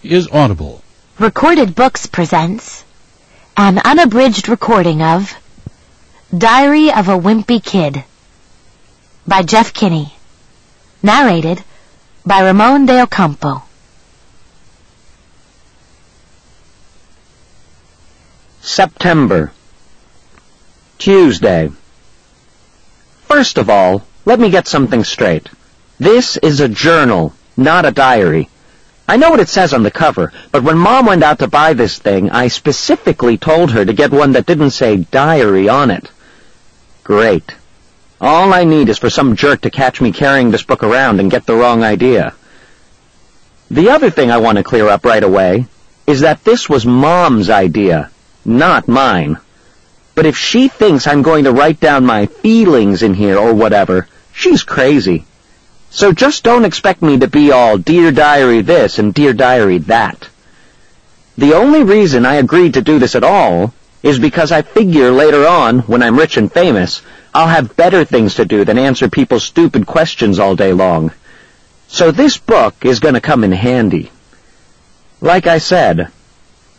is Audible. Recorded Books presents an unabridged recording of Diary of a Wimpy Kid by Jeff Kinney. Narrated by Ramon de Ocampo. September. Tuesday. First of all, let me get something straight. This is a journal, not a diary. I know what it says on the cover, but when Mom went out to buy this thing, I specifically told her to get one that didn't say diary on it. Great. All I need is for some jerk to catch me carrying this book around and get the wrong idea. The other thing I want to clear up right away is that this was Mom's idea, not mine. But if she thinks I'm going to write down my feelings in here or whatever, she's crazy. So just don't expect me to be all Dear Diary this and Dear Diary that. The only reason I agreed to do this at all is because I figure later on, when I'm rich and famous, I'll have better things to do than answer people's stupid questions all day long. So this book is going to come in handy. Like I said,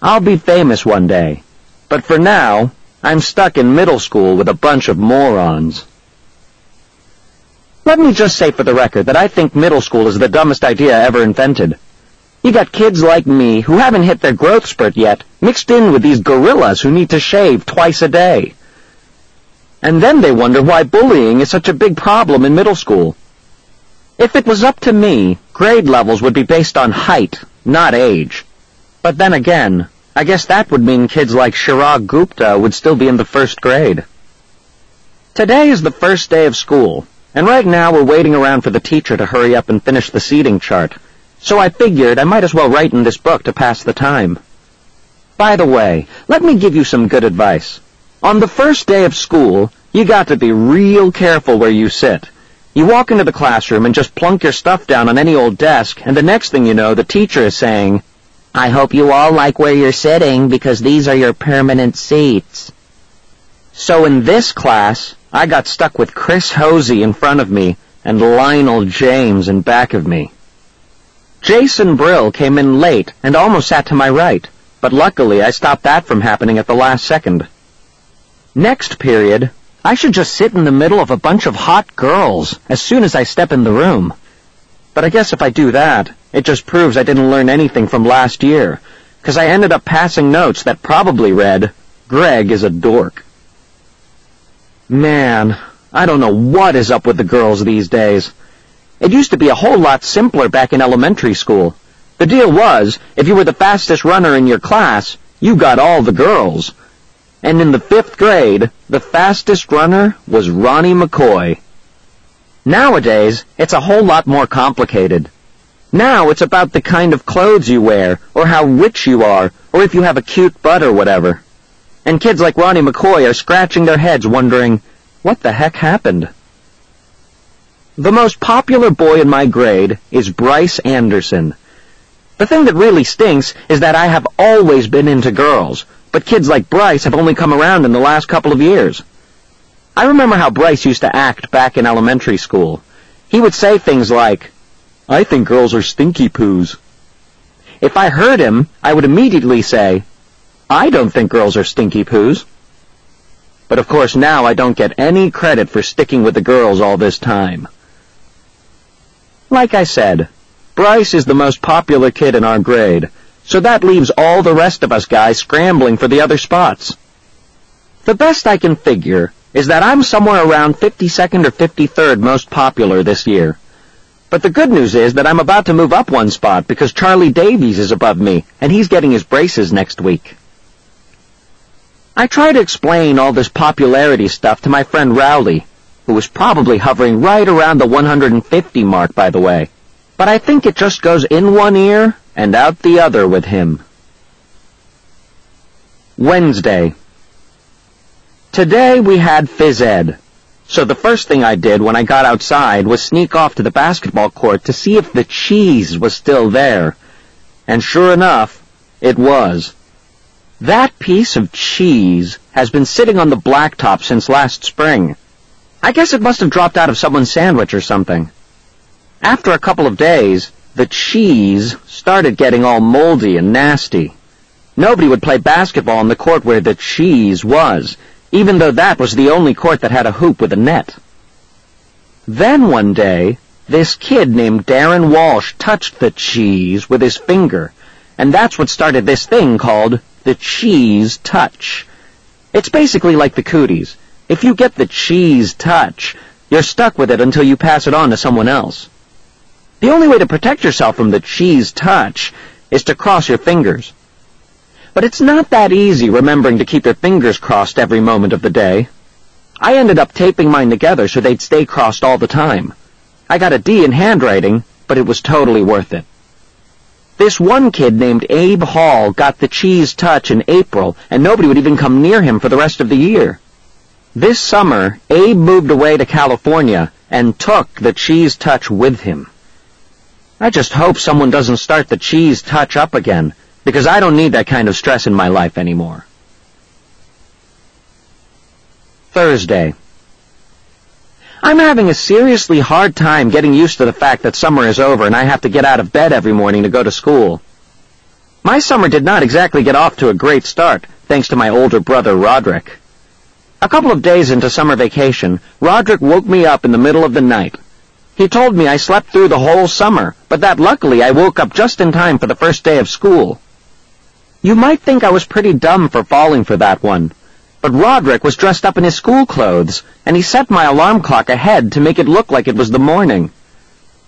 I'll be famous one day, but for now, I'm stuck in middle school with a bunch of morons. Let me just say for the record that I think middle school is the dumbest idea ever invented. You got kids like me who haven't hit their growth spurt yet, mixed in with these gorillas who need to shave twice a day. And then they wonder why bullying is such a big problem in middle school. If it was up to me, grade levels would be based on height, not age. But then again, I guess that would mean kids like Chirag Gupta would still be in the first grade. Today is the first day of school, and right now we're waiting around for the teacher to hurry up and finish the seating chart, so I figured I might as well write in this book to pass the time. By the way, let me give you some good advice. On the first day of school, you got to be real careful where you sit. You walk into the classroom and just plunk your stuff down on any old desk, and the next thing you know, the teacher is saying, "I hope you all like where you're sitting because these are your permanent seats." So in this class, I got stuck with Chris Hosey in front of me and Lionel James in back of me. Jason Brill came in late and almost sat to my right, but luckily I stopped that from happening at the last second. Next period, I should just sit in the middle of a bunch of hot girls as soon as I step in the room. But I guess if I do that, it just proves I didn't learn anything from last year, because I ended up passing notes that probably read, "Greg is a dork." Man, I don't know what is up with the girls these days. It used to be a whole lot simpler back in elementary school. The deal was, if you were the fastest runner in your class, you got all the girls. And in the 5th grade, the fastest runner was Ronnie McCoy. Nowadays, it's a whole lot more complicated. Now it's about the kind of clothes you wear, or how rich you are, or if you have a cute butt or whatever. And kids like Ronnie McCoy are scratching their heads wondering, what the heck happened? The most popular boy in my grade is Bryce Anderson. The thing that really stinks is that I have always been into girls, but kids like Bryce have only come around in the last couple of years. I remember how Bryce used to act back in elementary school. He would say things like, "I think girls are stinky poos." If I heard him, I would immediately say, "I don't think girls are stinky poos." But of course now I don't get any credit for sticking with the girls all this time. Like I said, Bryce is the most popular kid in our grade, so that leaves all the rest of us guys scrambling for the other spots. The best I can figure is that I'm somewhere around 52nd or 53rd most popular this year. But the good news is that I'm about to move up one spot because Charlie Davies is above me, and he's getting his braces next week. I try to explain all this popularity stuff to my friend Rowley, who is probably hovering right around the 150 mark, by the way. But I think it just goes in one ear and out the other with him. Wednesday. Today we had phys ed, so the first thing I did when I got outside was sneak off to the basketball court to see if the cheese was still there. And sure enough, it was. That piece of cheese has been sitting on the blacktop since last spring. I guess it must have dropped out of someone's sandwich or something. After a couple of days, the cheese started getting all moldy and nasty. Nobody would play basketball on the court where the cheese was, even though that was the only court that had a hoop with a net. Then one day, this kid named Darren Walsh touched the cheese with his finger, and that's what started this thing called the cheese touch. It's basically like the cooties. If you get the cheese touch, you're stuck with it until you pass it on to someone else. The only way to protect yourself from the cheese touch is to cross your fingers. But it's not that easy remembering to keep your fingers crossed every moment of the day. I ended up taping mine together so they'd stay crossed all the time. I got a D in handwriting, but it was totally worth it. This one kid named Abe Hall got the cheese touch in April, and nobody would even come near him for the rest of the year. This summer, Abe moved away to California and took the cheese touch with him. I just hope someone doesn't start the cheese touch up again, because I don't need that kind of stress in my life anymore. Thursday. I'm having a seriously hard time getting used to the fact that summer is over and I have to get out of bed every morning to go to school. My summer did not exactly get off to a great start, thanks to my older brother, Roderick. A couple of days into summer vacation, Roderick woke me up in the middle of the night. He told me I slept through the whole summer, but that luckily I woke up just in time for the first day of school. You might think I was pretty dumb for falling for that one, but Roderick was dressed up in his school clothes, and he set my alarm clock ahead to make it look like it was the morning.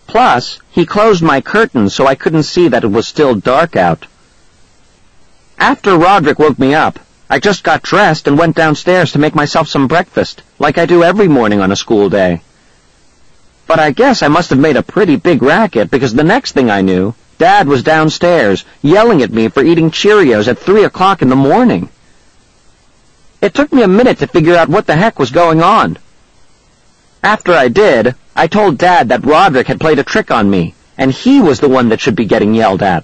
Plus, he closed my curtains so I couldn't see that it was still dark out. After Roderick woke me up, I just got dressed and went downstairs to make myself some breakfast, like I do every morning on a school day. But I guess I must have made a pretty big racket, because the next thing I knew, Dad was downstairs, yelling at me for eating Cheerios at 3 o'clock in the morning. It took me a minute to figure out what the heck was going on. After I did, I told Dad that Roderick had played a trick on me, and he was the one that should be getting yelled at.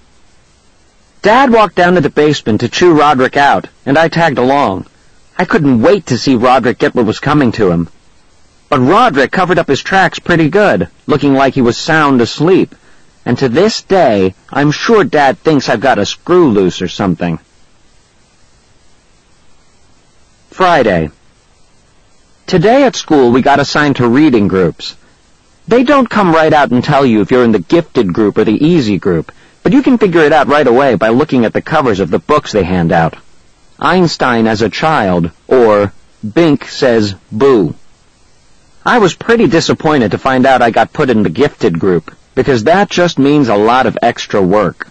Dad walked down to the basement to chew Roderick out, and I tagged along. I couldn't wait to see Roderick get what was coming to him. But Roderick covered up his tracks pretty good, looking like he was sound asleep. And to this day, I'm sure Dad thinks I've got a screw loose or something. Friday. Today at school we got assigned to reading groups. They don't come right out and tell you if you're in the gifted group or the easy group, but you can figure it out right away by looking at the covers of the books they hand out. Einstein as a Child, or Bink Says Boo. I was pretty disappointed to find out I got put in the gifted group, because that just means a lot of extra work.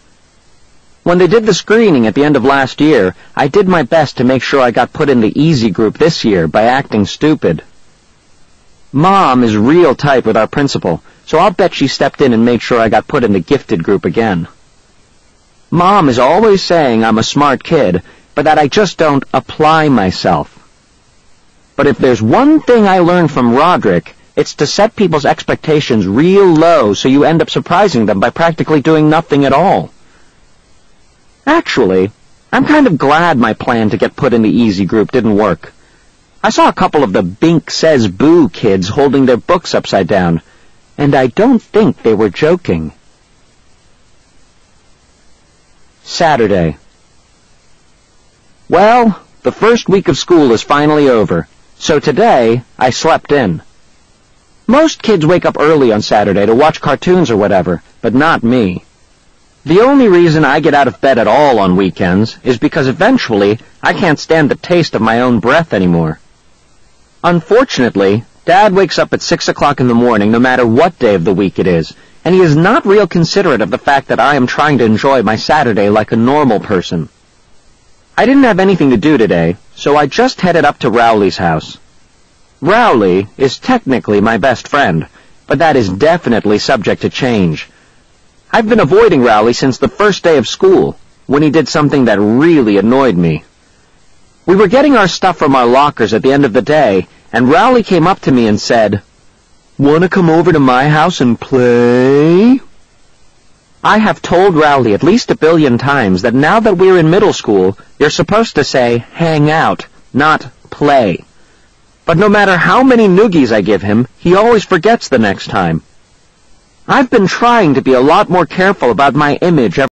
When they did the screening at the end of last year, I did my best to make sure I got put in the easy group this year by acting stupid. Mom is real tight with our principal, so I'll bet she stepped in and made sure I got put in the gifted group again. Mom is always saying I'm a smart kid, but that I just don't apply myself. But if there's one thing I learned from Roderick, it's to set people's expectations real low so you end up surprising them by practically doing nothing at all. Actually, I'm kind of glad my plan to get put in the easy group didn't work. I saw a couple of the Bink Says Boo kids holding their books upside down, and I don't think they were joking. Saturday. Well, the first week of school is finally over, so today I slept in. Most kids wake up early on Saturday to watch cartoons or whatever, but not me. The only reason I get out of bed at all on weekends is because eventually I can't stand the taste of my own breath anymore. Unfortunately, Dad wakes up at 6 o'clock in the morning no matter what day of the week it is, and he is not real considerate of the fact that I am trying to enjoy my Saturday like a normal person. I didn't have anything to do today, so I just headed up to Rowley's house. Rowley is technically my best friend, but that is definitely subject to change. I've been avoiding Rowley since the first day of school, when he did something that really annoyed me. We were getting our stuff from our lockers at the end of the day, and Rowley came up to me and said, "Want to come over to my house and play?" I have told Rowley at least 1 billion times that now that we're in middle school, you're supposed to say, hang out, not play. But no matter how many noogies I give him, he always forgets the next time. I've been trying to be a lot more careful about my image